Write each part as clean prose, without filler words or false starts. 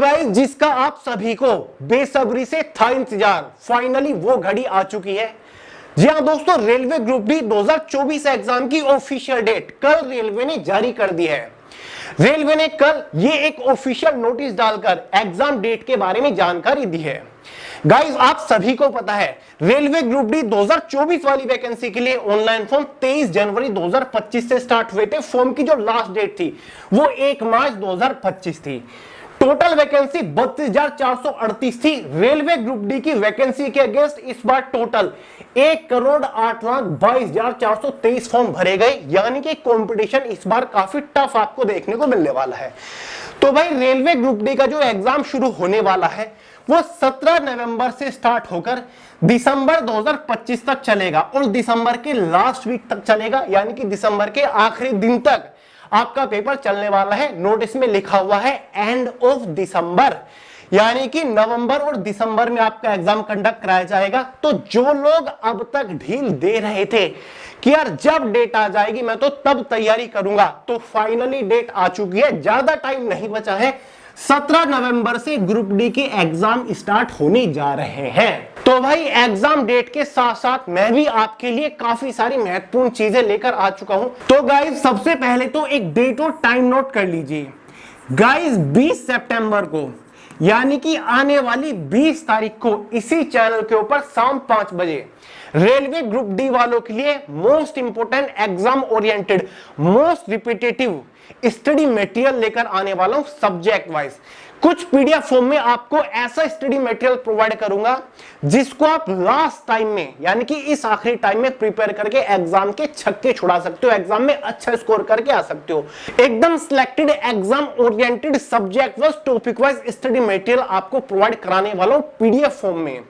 Guys, जिसका आप सभी को बेसब्री से था इंतजार, फाइनली वो घड़ी आ चुकी है। जी हाँ दोस्तों, रेलवे ग्रुप डी 2024 एग्जाम की ऑफिशियल डेट कल रेलवे ने जारी कर दी है। रेलवे ने कल ये एक ऑफिशियल नोटिस डालकर एग्जाम डेट के बारे में जानकारी दी है। गाइस, आप सभी को पता है रेलवे ग्रुप डी 2024 वाली वैकेंसी के लिए ऑनलाइन फॉर्म 23 जनवरी 2025 से स्टार्ट हुए थे। फॉर्म की जो लास्ट डेट थी वो 1 मार्च 2025 थी। टोटल वैकेंसी 32,438 थी। रेलवे ग्रुप डी की वैकेंसी के अगेंस्ट इस बार टोटल 1,08,22,423 फॉर्म भरे गए, यानी कि कंपटीशन इस बार काफी टफ आपको देखने को मिलने वाला है। तो भाई, रेलवे ग्रुप डी का जो एग्जाम शुरू होने वाला है वो 17 नवंबर से स्टार्ट होकर दिसंबर 2025 तक चलेगा और दिसंबर के लास्ट वीक तक चलेगा, यानी कि दिसंबर के आखिरी दिन तक आपका पेपर चलने वाला है। नोटिस में लिखा हुआ है एंड ऑफ दिसंबर, यानी कि नवंबर और दिसंबर में आपका एग्जाम कंडक्ट कराया जाएगा। तो जो लोग अब तक ढील दे रहे थे कि यार जब डेट आ जाएगी मैं तो तब तैयारी करूंगा, तो फाइनली डेट आ चुकी है। ज्यादा टाइम नहीं बचा है, 17 नवंबर से ग्रुप डी के एग्जाम स्टार्ट होने जा रहे हैं। तो भाई, एग्जाम डेट के साथ साथ मैं भी आपके लिए काफी सारी महत्वपूर्ण चीजें लेकर आ चुका हूं। तो गाइस, सबसे पहले तो एक डेट और टाइम नोट कर लीजिए। गाइस, 20 सितंबर को, यानी कि आने वाली 20 तारीख को इसी चैनल के ऊपर शाम 5 बजे रेलवे ग्रुप डी वालों के लिए most important exam oriented most repetitive study material लेकर आने वाला हूं सब्जेक्ट वाइज। कुछ पीडीएफ फॉर्म में आपको ऐसा स्टडी मटेरियल प्रोवाइड करूंगा जिसको आप लास्ट टाइम में, यानी कि इस आखिरी टाइम में प्रिपेयर करके एग्जाम के छक्के छुड़ा सकते हो, एग्जाम में अच्छा स्कोर करके आ सकते हो। एकदम selected exam oriented subject wise topic wise study material आपको प्रोवाइड कराने वाला हूं पीडीएफ फॉर्म में।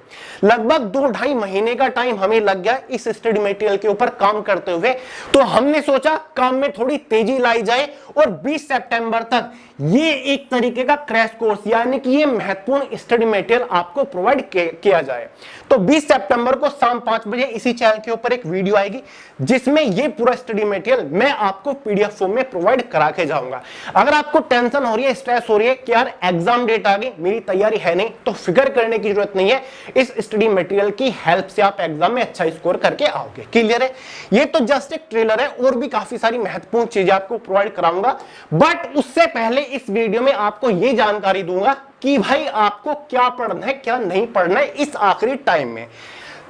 लगभग 2-2.5 महीने का टाइम हमें लग गया इस स्टडी मटेरियल के ऊपर काम करते हुए, तो हमने सोचा काम में थोड़ी तेजी लाई जाए और 20 सितंबर तक ये एक तरीके का क्रैश कोर्स, यानी कि ये महत्वपूर्ण स्टडी मटेरियल आपको प्रोवाइड किया जाए। तो 20 सितंबर को शाम 5 बजे इसी चैनल के ऊपर एक वीडियो आएगी जिसमें ये पूरा स्टडी मटेरियल मैं आपको पीडीएफ फॉर्म में प्रोवाइड करा के जाऊंगा। अगर आपको टेंशन हो रही है, स्ट्रेस हो रही है कि यार एग्जाम डेट आ गई, मेरी तैयारी है नहीं, तो फिक्र करने की जरूरत नहीं है। इस स्टडी मटेरियल की हेल्प से आप एग्जाम में अच्छा स्कोर करके आओगे। क्लियर है? ये तो जस्ट एक ट्रेलर है, और भी काफी सारी महत्वपूर्ण चीजें आपको प्रोवाइड कराऊंगा, बट उससे पहले इस वीडियो में आपको ये जानकारी दूंगा कि भाई आपको क्या पढ़ना है, क्या नहीं पढ़ना है इस आखिरी टाइम में।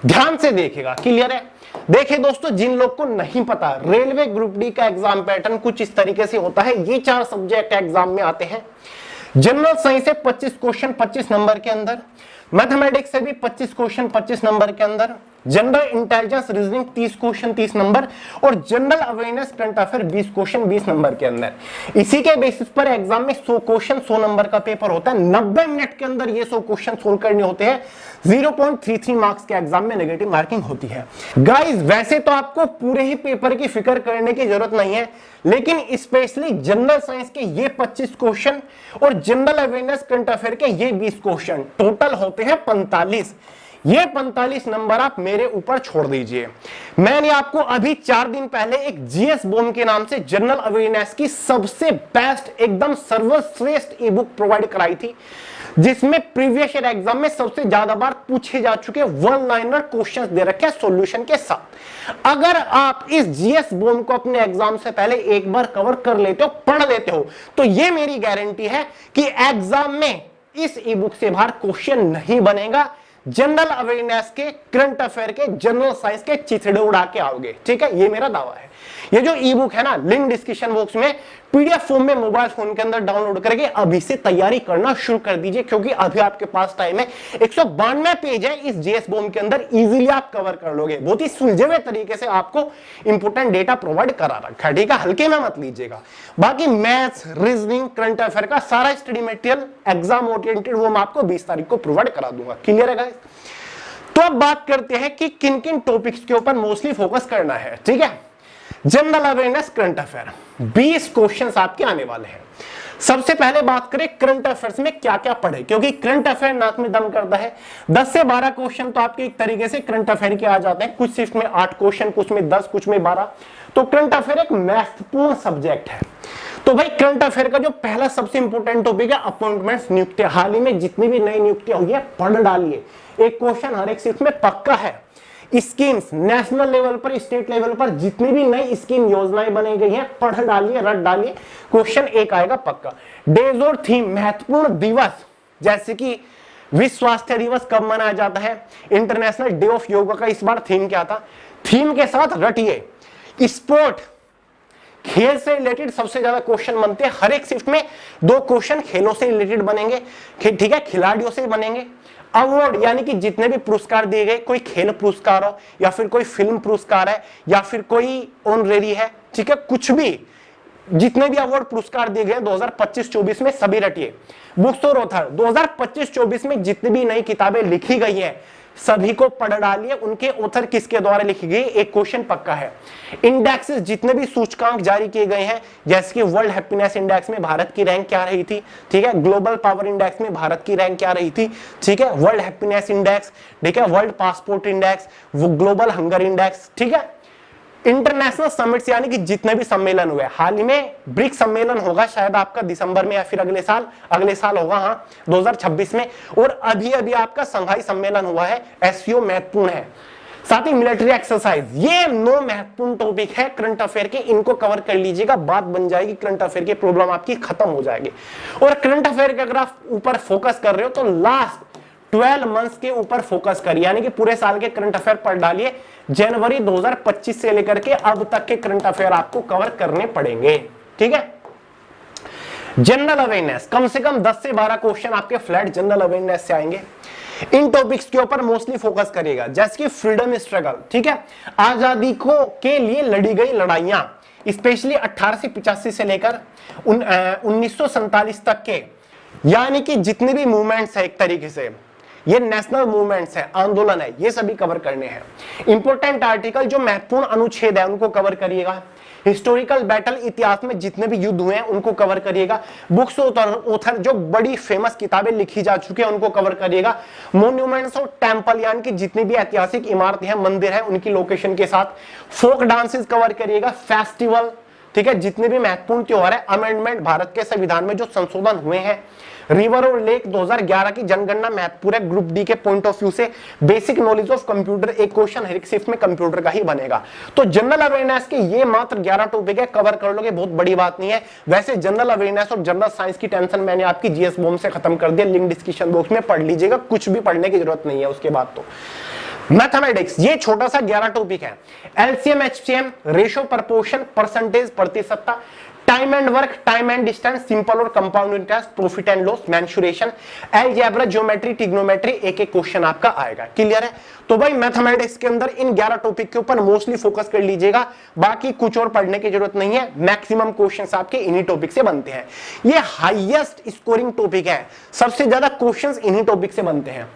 ध्यान से देखिएगा। क्लियर है? देखिए दोस्तों, जिन लोग को नहीं पता, रेलवे ग्रुप डी का एग्जाम पैटर्न कुछ इस तरीके से होता है। ये 4 सब्जेक्ट एग्जाम में आते हैं। जनरल साइंस से 25 क्वेश्चन 25 नंबर के अंदर, मैथमेटिक्स से भी 25 क्वेश्चन 25 नंबर के अंदर, general intelligence reasoning 30 question 30 number, और general awareness current affair 20 question 20 number के अंदर। इसी के बेसिस पर एग्जाम में 100 क्वेश्चन 100 नंबर का पेपर होता है। 90 मिनट के अंदर ये 100 क्वेश्चन सोल्व करने होते हैं। 0.33 मार्क्स के एग्जाम में नेगेटिव मार्किंग होती है। गाइस, वैसे तो आपको पूरे ही पेपर की फिक्र करने की जरूरत नहीं है, लेकिन स्पेशली जनरल साइंस के ये 25 क्वेश्चन और जनरल अवेयरनेस करंट अफेयर के ये 20 क्वेश्चन, टोटल होते हैं 45। ये 45 नंबर आप मेरे ऊपर छोड़ दीजिए। मैंने आपको अभी 4 दिन पहले एक जीएस बॉम के नाम से जनरल अवेयरनेस की सबसे बेस्ट, एकदम सर्वश्रेष्ठ ई बुक प्रोवाइड कराई थी, जिसमें प्रीवियस ईयर एग्जाम में सबसे ज्यादा बार पूछे जा चुके 1 लाइनर क्वेश्चंस दे रखे हैं सॉल्यूशन के साथ। अगर आप इस जीएस बॉम को अपने एग्जाम से पहले एक बार कवर कर लेते हो, पढ़ लेते हो, तो ये मेरी गारंटी है कि एग्जाम में इस ई बुक से बाहर क्वेश्चन नहीं बनेगा। जनरल अवेयरनेस के, करंट अफेयर के, जनरल साइंस के चिथड़े उड़ा के आओगे। ठीक है? ये मेरा दावा है। ये जो ई बुक है ना, लिंक डिस्क्रिप्शन बॉक्स में पीडीएफ फॉर्म में मोबाइल फोन के अंदर डाउनलोड करके अभी से तैयारी करना शुरू कर दीजिए, क्योंकि अभी आपके पास टाइम है। 192 पेज है इस जीएस बॉम के अंदर, इजीली आप कवर कर लोगे। बहुत ही सुलझे हुए तरीके से आपको इंपोर्टेंट डेटा प्रोवाइड करा रखा है। ठीक है? हल्के में मत लीजिएगा। बाकी मैथ्स, रीजनिंग, करंट अफेयर का सारा स्टडी मटेरियल एग्जाम ओरिएंटेड वो मैं आपको 20 तारीख को प्रोवाइड करा दूंगा। क्लियर है गाइस? तो अब बात करते हैं कि किन किन टॉपिक्स के ऊपर मोस्टली फोकस करना है। ठीक है? General awareness current affair 20 questions आपके आने वाले हैं। सबसे पहले बात करें करंट अफेयर्स में क्या क्या पढ़े, क्योंकि करंट अफेयर नाक में दम करता है। 10 से 12 क्वेश्चन तो आपके एक तरीके से करंट अफेयर के आ जाते हैं, कुछ शिफ्ट में 8 क्वेश्चन, कुछ में 10, कुछ में 12। तो करंट अफेयर एक महत्वपूर्ण सब्जेक्ट है। तो भाई करंट अफेयर का जो पहला सबसे इंपॉर्टेंट टॉपिक है अपॉइंटमेंट्स, नियुक्तियां। हाल ही में जितनी भी नई नियुक्तियां हुई है पढ़ डालिए, एक क्वेश्चन हर एक शिफ्ट में पक्का है। स्कीम्स नेशनल लेवल पर, स्टेट लेवल पर जितनी भी नई स्कीम योजनाएं बनाई गई हैं पढ़ डालिए, रट डालिए, क्वेश्चन एक आएगा पक्का। डेज और थीम, महत्वपूर्ण दिवस जैसे कि विश्व स्वास्थ्य दिवस कब मनाया जाता है, इंटरनेशनल डे ऑफ योगा का इस बार थीम क्या था, थीम के साथ रटिए। स्पोर्ट, खेल से रिलेटेड सबसे ज्यादा क्वेश्चन बनते हैं, हर एक शिफ्ट में 2 क्वेश्चन खेलों से रिलेटेड बनेंगे, ठीक है, खिलाड़ियों से बनेंगे। अवार्ड यानी कि जितने भी पुरस्कार दिए गए, कोई खेल पुरस्कार हो या फिर कोई फिल्म पुरस्कार है या फिर कोई ऑनरेरी है, ठीक है, कुछ भी, जितने भी अवार्ड पुरस्कार दिए गए 2025-24 में सभी रटिए। बुक्स और ऑथर 2025-24 में जितनी भी नई किताबें लिखी गई हैं सभी को पढ़ डालिए, उनके ऑथर किसके द्वारा लिखी गई, एक क्वेश्चन पक्का है। इंडेक्सेस, जितने भी सूचकांक जारी किए गए हैं, जैसे कि वर्ल्ड हैप्पीनेस इंडेक्स में भारत की रैंक क्या रही थी, ठीक है, ग्लोबल पावर इंडेक्स में भारत की रैंक क्या रही थी, ठीक है, वर्ल्ड हैप्पीनेस इंडेक्स, ठीक है, world passport index, global hunger index, ठीक है। इंटरनेशनल समिट्स यानी कि जितने भी सम्मेलन हुए, हाल ही में ब्रिक्स सम्मेलन होगा शायद आपका दिसंबर में या फिर अगले साल होगा, हाँ 2026 में, और अभी अभी आपका संघाई सम्मेलन हुआ है, एससीओ महत्वपूर्ण है। साथ ही मिलिट्री एक्सरसाइज, ये 9 महत्वपूर्ण टॉपिक है करंट अफेयर के, इनको कवर कर लीजिएगा, बात बन जाएगी, करंट अफेयर की प्रॉब्लम आपकी खत्म हो जाएगी। और करंट अफेयर के अगर आप ऊपर फोकस कर रहे हो तो लास्ट 12 मंथ्स के ऊपर फोकस करिए, यानी कि पूरे साल के करंट अफेयर पढ़ डालिए, जनवरी 2025 से लेकर के अब तक के करंट अफेयर आपको कवर करने पड़ेंगे, ठीक है। जनरल अवेयरनेस, कम से कम 10 से 12 क्वेश्चन आपके फ्लैट जनरल अवेयरनेस से आएंगे। इन टॉपिक्स के ऊपर मोस्टली फोकस करिएगा, जैसे कि फ्रीडम स्ट्रगल, ठीक है, आजादी को के लिए लड़ी गई लड़ाइयां, स्पेशली 1885 से लेकर 1947 तक के, यानी कि जितने भी मूवमेंट्स है, एक तरीके से ये नेशनल मूवमेंट्स है, आंदोलन है, ये सभी कवर करने हैं। इंपॉर्टेंट आर्टिकल, जो महत्वपूर्ण अनुच्छेद है उनको कवर करिएगा। हिस्टोरिकल बैटल, इतिहास में जितने भी युद्ध हुए हैं उनको कवर करिएगा। बुक्स ऑथर, जो बड़ी फेमस किताबें लिखी जा चुकी हैं उनको कवर करिएगा। मॉन्यूमेंट्स और टेंपल, यानी कि जितनी भी ऐतिहासिक इमारतें हैं, मंदिर है, उनकी लोकेशन के साथ। फोक डांसेस कवर करिएगा। फेस्टिवल, ठीक है, जितने भी महत्वपूर्ण त्योहार है। अमेंडमेंट, भारत के संविधान में जो संशोधन हुए हैं। रिवर और लेक 2011 की जनगणना महत्वपूर्ण है ग्रुप डी के पॉइंट ऑफ व्यू से। बेसिक नॉलेज ऑफ कंप्यूटर, एक क्वेश्चन हर एक शिफ्ट में कंप्यूटर का ही बनेगा। तो जनरल अवेयरनेस के ये मात्र 11 टॉपिक है, कवर कर लोगे, बहुत बड़ी बात नहीं है। वैसे जनरल अवेयरनेस और जनरल साइंस की टेंशन मैंने आपकी जीएस बॉम्ब से खत्म कर दिया, लिंक डिस्क्रिप्शन बॉक्स में पढ़ लीजिएगा, कुछ भी पढ़ने की जरूरत नहीं है उसके बाद। तो मैथमेटिक्स, ये छोटा सा 11 टॉपिक है। LCM, HCM, ratio, proportion, percentage, प्रतिशतता, time and work, time and distance, simple और compound interest, profit and loss, mensuration, algebra, geometry, trigonometry, एक एक क्वेश्चन आपका आएगा। क्लियर है? तो भाई मैथमेटिक्स के अंदर इन 11 टॉपिक के ऊपर मोस्टली फोकस कर लीजिएगा, बाकी कुछ और पढ़ने की जरूरत नहीं है। मैक्सिमम क्वेश्चंस आपके इन्हीं टॉपिक से बनते हैं, ये हाईएस्ट स्कोरिंग टॉपिक है, सबसे ज्यादा क्वेश्चंस इन्हीं टॉपिक से बनते हैं।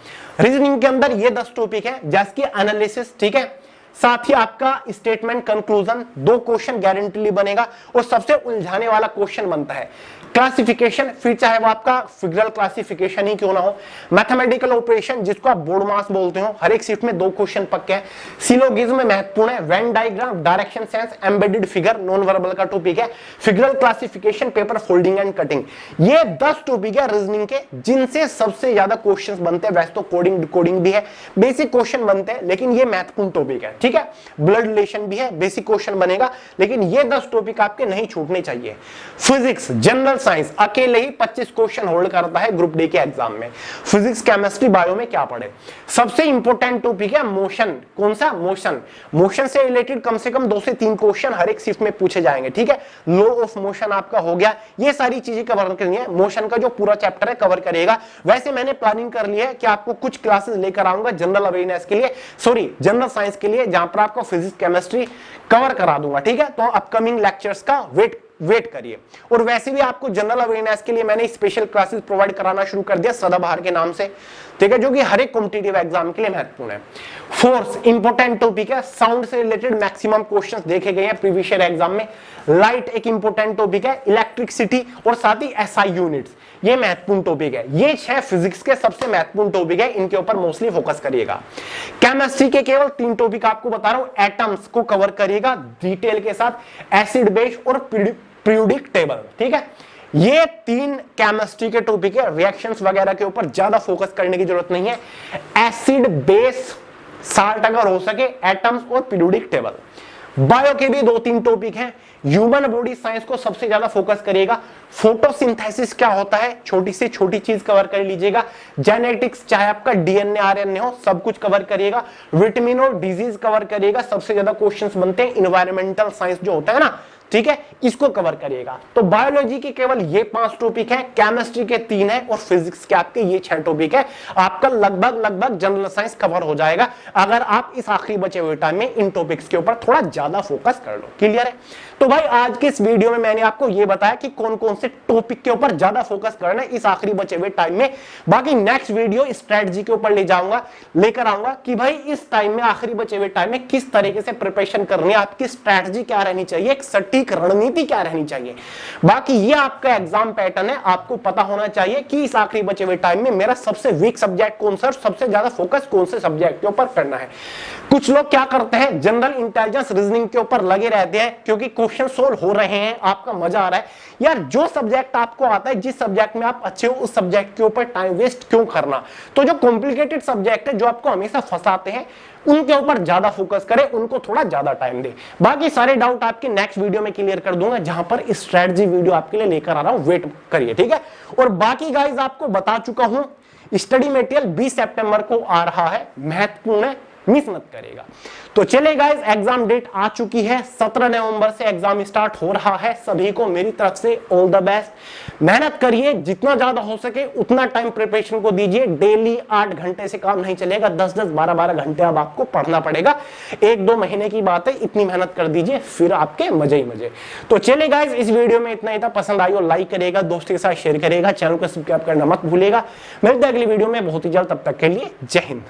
रीजनिंग के अंदर ये 10 टॉपिक है, जैसे कि एनालिसिस, ठीक है, साथ ही आपका स्टेटमेंट, कंक्लूजन, 2 क्वेश्चन गारंटीली बनेगा। और सबसे उलझाने वाला क्वेश्चन बनता है क्लासिफिकेशन, फिर चाहे वो आपका फिगरल क्लासिफिकेशन ही क्यों ना हो। मैथमेटिकल ऑपरेशन, जिसको आप बोर्ड मास बोलते हो, हर एक शिफ्ट में 2 क्वेश्चन पक्के हैं। सिलोगिज्म महत्वपूर्ण है। Venn diagram, direction sense, embedded figure, non verbal का टॉपिक है। Figural classification, paper folding and cutting, ये 10 टॉपिक है रीजनिंग के, जिनसे सबसे ज्यादा क्वेश्चंस बनते हैं। वैसे तो कोडिंग डिकोडिंग भी है, बेसिक क्वेश्चन बनते हैं, लेकिन ये महत्वपूर्ण टॉपिक है, ठीक है। ब्लड रिलेशन भी है, बेसिक क्वेश्चन बनेगा, लेकिन ये 10 टॉपिक आपके नहीं छूटने चाहिए। फिजिक्स, जनरल साइंस अकेले ही 25 क्वेश्चन होल्ड करता है ग्रुप डी के एग्जाम में। फिजिक्स, केमिस्ट्री, बायो में क्या पढ़े। सबसे इंपॉर्टेंट टॉपिक है मोशन। कौन सा? मोशन। मोशन से रिलेटेड कम से कम 2 से 3 क्वेश्चन हर एक शिफ्ट में पूछे जाएंगे, ठीक है। लॉ ऑफ मोशन आपका हो गया, ये सारी चीजें कवर करनी है। मोशन का जो पूरा चैप्टर है कवर करेगा। वैसे मैंने प्लानिंग कर ली है कि आपको कुछ क्लासेस लेकर आऊंगा जनरल अवेयरनेस के लिए, सॉरी जनरल साइंस के लिए, जहां पर आपको फिजिक्स, केमिस्ट्री कवर करा दूंगा, ठीक है। तो अपकमिंग लेक्चर्स का वेट करिए। और वैसे भी आपको जनरल अवेयरनेस के लिए मैंने स्पेशल क्लासेस प्रोवाइड कराना शुरू कर दिया सदाबहार के नाम से, ठीक है, जो कि हर एक कॉम्पिटिटिव एग्जाम के लिए महत्वपूर्ण है। फोर्स इंपॉर्टेंट टॉपिक है, साउंड से रिलेटेड मैक्सिमम क्वेश्चंस देखे गए हैं प्रीवियस ईयर एग्जाम में। लाइट एक इंपॉर्टेंट टॉपिक है। इलेक्ट्रिसिटी और साथ ही एसआई यूनिट्स, ये महत्वपूर्ण टॉपिक है। ये 6 फिजिक्स के सबसे महत्वपूर्ण टॉपिक है, इनके ऊपर मोस्टली फोकस करिएगा। केमिस्ट्री के केवल 3 टॉपिक आपको बता रहा हूं, एटम्स को कवर करिएगा डिटेल के साथ, एसिड बेस और पीरियोडिक टेबल। ठीक है, ये 3 केमिस्ट्री के टॉपिक है, रिएक्शंस वगैरह के ऊपर ज्यादा फोकस करने की जरूरत नहीं है। एसिड, बेस, साल्ट अगर हो सके, एटम्स और पीरियोडिक टेबल। बायो के भी 2-3 टॉपिक हैं। ह्यूमन बॉडी साइंस को सबसे ज्यादा फोकस करिएगा। फोटोसिंथेसिस क्या होता है, छोटी से छोटी चीज कवर कर लीजिएगा। जेनेटिक्स, चाहे आपका डीएनए आरएनए हो, सब कुछ कवर करिएगा। विटामिन और डिजीज कवर करिएगा। सबसे ज्यादा क्वेश्चंस बनते हैं इन्वायरमेंटल साइंस जो होता है ना, ठीक है, इसको कवर करिएगा। तो बायोलॉजी के केवल ये 5 टॉपिक हैं, केमिस्ट्री के 3 है और फिजिक्स के आपके ये 6 टॉपिक है। आपका लगभग जनरल साइंस कवर हो जाएगा अगर आप इस आखिरी बचे हुए टाइम में इन टॉपिक्स के ऊपर थोड़ा ज्यादा फोकस कर लो। क्लियर है? तो भाई आज के इस वीडियो में मैंने आपको ये बताया कि कौन कौन से टॉपिक के ऊपर ज्यादा फोकस करना है इस आखिरी बचे हुए टाइम में। बाकी नेक्स्ट वीडियो स्ट्रेटजी के ऊपर लेकर आऊंगा कि भाई इस टाइम में, आखिरी बचे हुए टाइम में किस तरीके से प्रिपरेशन करनी है, आपकी स्ट्रेटजी क्या रहनी चाहिए, एक सटीक रणनीति क्या रहनी चाहिए। बाकी ये आपका एग्जाम पैटर्न है, आपको पता होना चाहिए कि इस आखिरी बचे हुए टाइम में मेरा सबसे वीक सब्जेक्ट कौन सा, सबसे ज्यादा फोकस कौन से सब्जेक्ट के ऊपर करना है। कुछ लोग क्या करते हैं, जनरल इंटेलिजेंस रीजनिंग के ऊपर लगे रहते हैं क्योंकि क्वेश्चन सोल्व हो रहे हैं, आपका मजा आ रहा है। यार जो सब्जेक्ट आपको आता है, जिस सब्जेक्ट में आप अच्छे हो, उस सब्जेक्ट के ऊपर टाइम वेस्ट क्यों करना। तो जो कॉम्प्लिकेटेड सब्जेक्ट है, जो आपको हमेशा फंसाते हैं, उनके ऊपर ज्यादा फोकस करें, उनको थोड़ा ज्यादा टाइम दे। बाकी सारे डाउट आपके नेक्स्ट वीडियो में क्लियर कर दूंगा, जहां पर स्ट्रेटजी वीडियो आपके लिए लेकर आ रहा हूं, वेट करिए। ठीक है, और बाकी गाइस आपको बता चुका हूं, स्टडी मटेरियल 20 सितंबर को आ रहा है, महत्वपूर्ण है, मिस मत करेगा। तो चले गाइस, एग्जाम डेट आ चुकी है, 17 नवंबर से एग्जाम स्टार्ट हो रहा है। सभी को मेरी तरफ से ऑल द बेस्ट। मेहनत करिए, जितना ज्यादा हो सके उतना टाइम प्रिपरेशन को दीजिए। डेली 8 घंटे से काम नहीं चलेगा, 10-10, 12-12 घंटे अब आपको पढ़ना पड़ेगा। 1-2 महीने की बात है, इतनी मेहनत कर दीजिए, फिर आपके मजे ही मजे। तो चले गाइस, इस वीडियो में इतना ही था। पसंद आई हो लाइक करेगा, दोस्तों के साथ शेयर करेगा, चैनल को सब्सक्राइब करना मत भूलेगा। मिलते हैं अगली वीडियो में बहुत ही जल्द, तब तक के लिए जय हिंद।